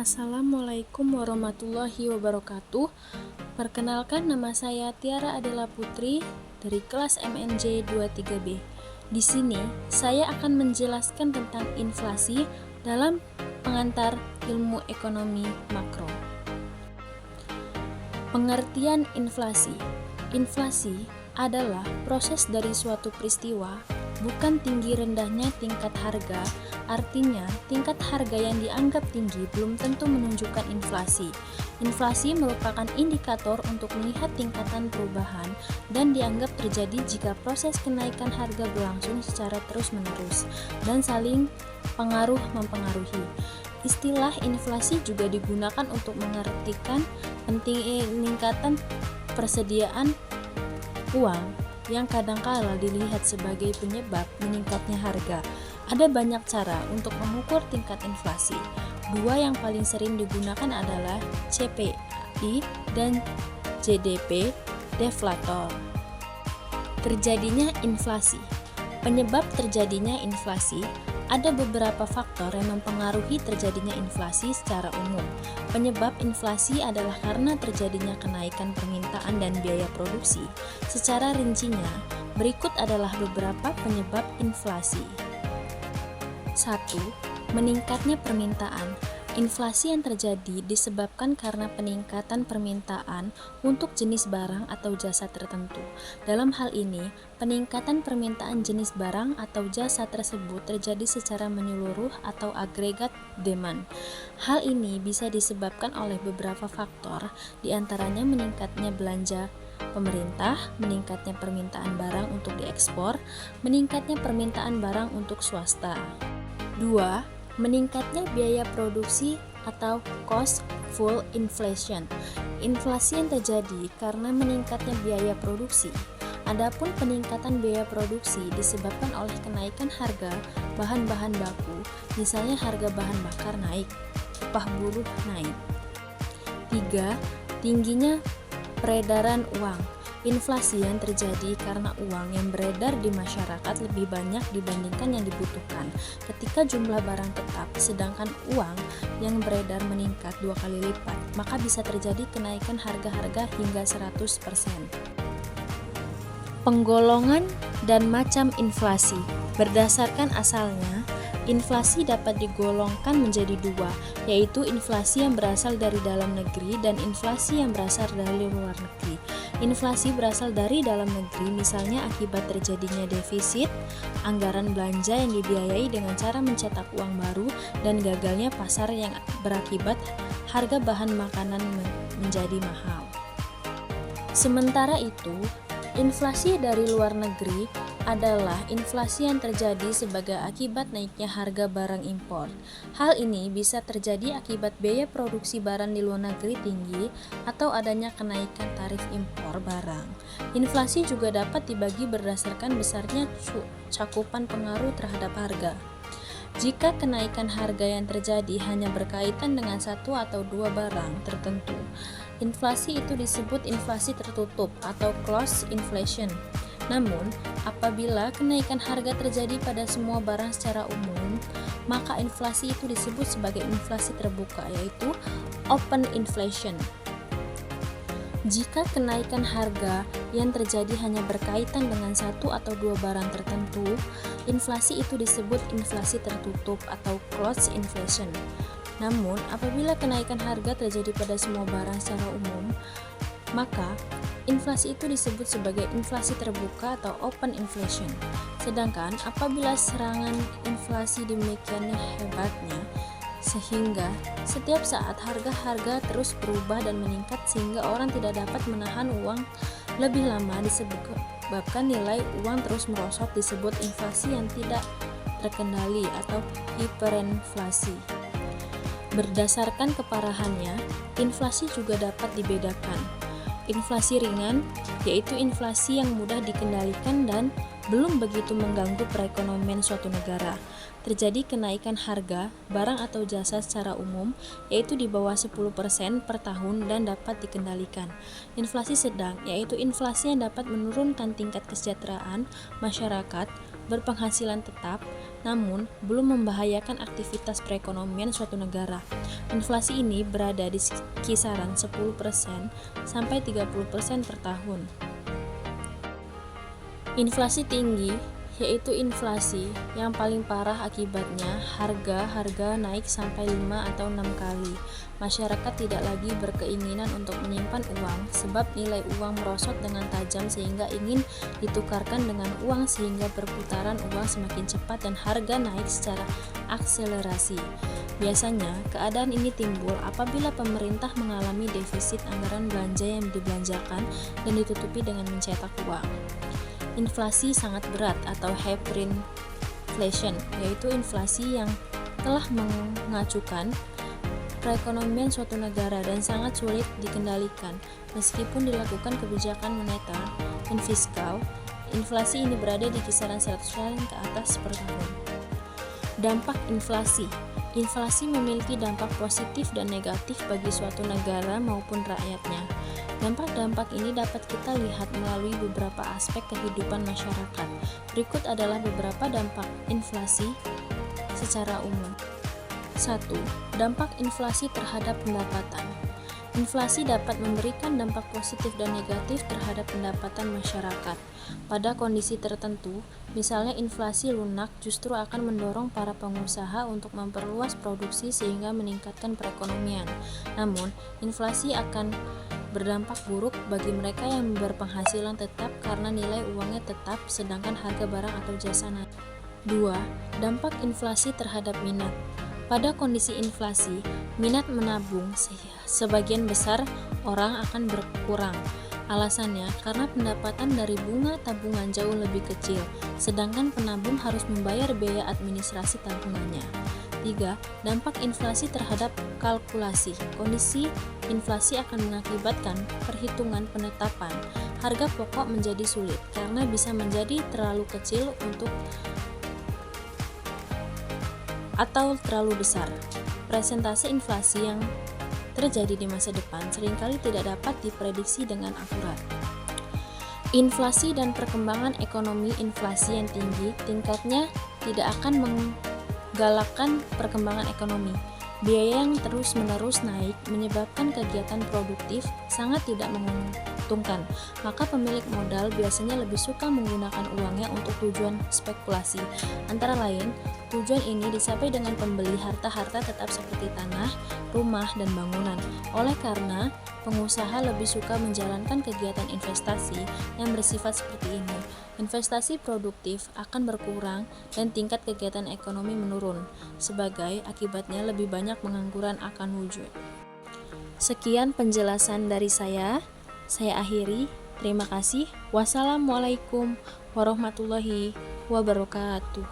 Assalamualaikum warahmatullahi wabarakatuh. Perkenalkan, nama saya Tiara Adela Putri dari kelas MNJ 23B. Di sini saya akan menjelaskan tentang inflasi dalam pengantar ilmu ekonomi makro. Pengertian inflasi. Inflasi adalah proses dari suatu peristiwa, bukan tinggi rendahnya tingkat harga. Artinya, tingkat harga yang dianggap tinggi belum tentu menunjukkan inflasi. Inflasi merupakan indikator untuk melihat tingkatan perubahan dan dianggap terjadi jika proses kenaikan harga berlangsung secara terus-menerus dan saling mempengaruhi. Istilah inflasi juga digunakan untuk mengartikan peningkatan persediaan uang yang kadangkala dilihat sebagai penyebab meningkatnya harga. Ada banyak cara untuk mengukur tingkat inflasi. Dua yang paling sering digunakan adalah CPI dan GDP deflator. Terjadinya inflasi. Penyebab terjadinya inflasi, ada beberapa faktor yang mempengaruhi terjadinya inflasi secara umum. Penyebab inflasi adalah karena terjadinya kenaikan permintaan dan biaya produksi. Secara rincinya, berikut adalah beberapa penyebab inflasi. 1. Meningkatnya permintaan. Inflasi yang terjadi disebabkan karena peningkatan permintaan untuk jenis barang atau jasa tertentu. Dalam hal ini, peningkatan permintaan jenis barang atau jasa tersebut terjadi secara menyeluruh atau agregat demand. Hal ini bisa disebabkan oleh beberapa faktor, di antaranya meningkatnya belanja pemerintah, meningkatnya permintaan barang untuk diekspor, meningkatnya permintaan barang untuk swasta. 2. Meningkatnya biaya produksi atau cost full inflation. Inflasi yang terjadi karena meningkatnya biaya produksi. Adapun peningkatan biaya produksi disebabkan oleh kenaikan harga bahan-bahan baku, misalnya harga bahan bakar naik, upah buruh naik. 3. Tingginya peredaran uang. Inflasi yang terjadi karena uang yang beredar di masyarakat lebih banyak dibandingkan yang dibutuhkan. Ketika jumlah barang tetap, sedangkan uang yang beredar meningkat 2 kali lipat, maka bisa terjadi kenaikan harga-harga hingga 100%. Penggolongan dan macam inflasi. Berdasarkan asalnya, inflasi dapat digolongkan menjadi dua, yaitu inflasi yang berasal dari dalam negeri dan inflasi yang berasal dari luar negeri. Inflasi berasal dari dalam negeri misalnya akibat terjadinya defisit, anggaran belanja yang dibiayai dengan cara mencetak uang baru, dan gagalnya pasar yang berakibat harga bahan makanan menjadi mahal. Sementara itu, inflasi dari luar negeri adalah inflasi yang terjadi sebagai akibat naiknya harga barang impor. Hal ini bisa terjadi akibat biaya produksi barang di luar negeri tinggi atau adanya kenaikan tarif impor barang. Inflasi juga dapat dibagi berdasarkan besarnya cakupan pengaruh terhadap harga. Jika kenaikan harga yang terjadi hanya berkaitan dengan satu atau dua barang tertentu, inflasi itu disebut inflasi tertutup atau closed inflation. Namun, apabila kenaikan harga terjadi pada semua barang secara umum, maka inflasi itu disebut sebagai inflasi terbuka, yaitu open inflation. Jika kenaikan harga yang terjadi hanya berkaitan dengan satu atau dua barang tertentu, inflasi itu disebut inflasi tertutup atau closed inflation. Namun, apabila kenaikan harga terjadi pada semua barang secara umum, maka inflasi itu disebut sebagai inflasi terbuka atau open inflation. Sedangkan apabila serangan inflasi demikian hebatnya, sehingga setiap saat harga-harga terus berubah dan meningkat sehingga orang tidak dapat menahan uang lebih lama, disebabkan nilai uang terus merosot, disebut inflasi yang tidak terkendali atau hiperinflasi. Berdasarkan keparahannya, inflasi juga dapat dibedakan. Inflasi ringan, yaitu inflasi yang mudah dikendalikan dan belum begitu mengganggu perekonomian suatu negara. Terjadi kenaikan harga barang atau jasa secara umum, yaitu di bawah 10% per tahun dan dapat dikendalikan. Inflasi sedang, yaitu inflasi yang dapat menurunkan tingkat kesejahteraan masyarakat berpenghasilan tetap, namun belum membahayakan aktivitas perekonomian suatu negara. Inflasi ini berada di kisaran 10% sampai 30% per tahun. Inflasi tinggi yaitu inflasi yang paling parah, akibatnya harga naik sampai 5 atau 6 kali. Masyarakat tidak lagi berkeinginan untuk menyimpan uang sebab nilai uang merosot dengan tajam sehingga ingin ditukarkan dengan uang, sehingga perputaran uang semakin cepat dan harga naik secara akselerasi. Biasanya, keadaan ini timbul apabila pemerintah mengalami defisit anggaran belanja yang dibelanjakan dan ditutupi dengan mencetak uang. Inflasi sangat berat atau hyperinflation, yaitu inflasi yang telah mengacukan perekonomian suatu negara dan sangat sulit dikendalikan. Meskipun dilakukan kebijakan moneter dan fiskal, inflasi ini berada di kisaran 100% ke atas per tahun. Dampak inflasi. Inflasi memiliki dampak positif dan negatif bagi suatu negara maupun rakyatnya. Dampak-dampak ini dapat kita lihat melalui beberapa aspek kehidupan masyarakat. Berikut adalah beberapa dampak inflasi secara umum. 1. Dampak inflasi terhadap pendapatan. Inflasi dapat memberikan dampak positif dan negatif terhadap pendapatan masyarakat. Pada kondisi tertentu, misalnya inflasi lunak justru akan mendorong para pengusaha untuk memperluas produksi sehingga meningkatkan perekonomian. Namun, inflasi akan berdampak buruk bagi mereka yang berpenghasilan tetap karena nilai uangnya tetap sedangkan harga barang atau jasa naik. 2. Dampak inflasi terhadap minat. Pada kondisi inflasi, minat menabung sebagian besar orang akan berkurang. Alasannya karena pendapatan dari bunga tabungan jauh lebih kecil, sedangkan penabung harus membayar biaya administrasi tabungannya. 3. Dampak inflasi terhadap kalkulasi. Kondisi inflasi akan mengakibatkan perhitungan penetapan harga pokok menjadi sulit karena bisa menjadi terlalu kecil atau terlalu besar. Presentase inflasi yang terjadi di masa depan seringkali tidak dapat diprediksi dengan akurat. Inflasi dan perkembangan ekonomi. Inflasi yang tinggi tingkatnya tidak akan menggalakkan perkembangan ekonomi. Biaya yang terus-menerus naik menyebabkan kegiatan produktif sangat tidak menguntungkan, maka pemilik modal biasanya lebih suka menggunakan uangnya untuk tujuan spekulasi. Antara lain, tujuan ini dicapai dengan pembeli harta-harta tetap seperti tanah, rumah, dan bangunan. Oleh karena, pengusaha lebih suka menjalankan kegiatan investasi yang bersifat seperti ini. Investasi produktif akan berkurang dan tingkat kegiatan ekonomi menurun. Sebagai akibatnya lebih banyak pengangguran akan wujud. Sekian penjelasan dari saya akhiri. Terima kasih. Wassalamualaikum warahmatullahi wabarakatuh.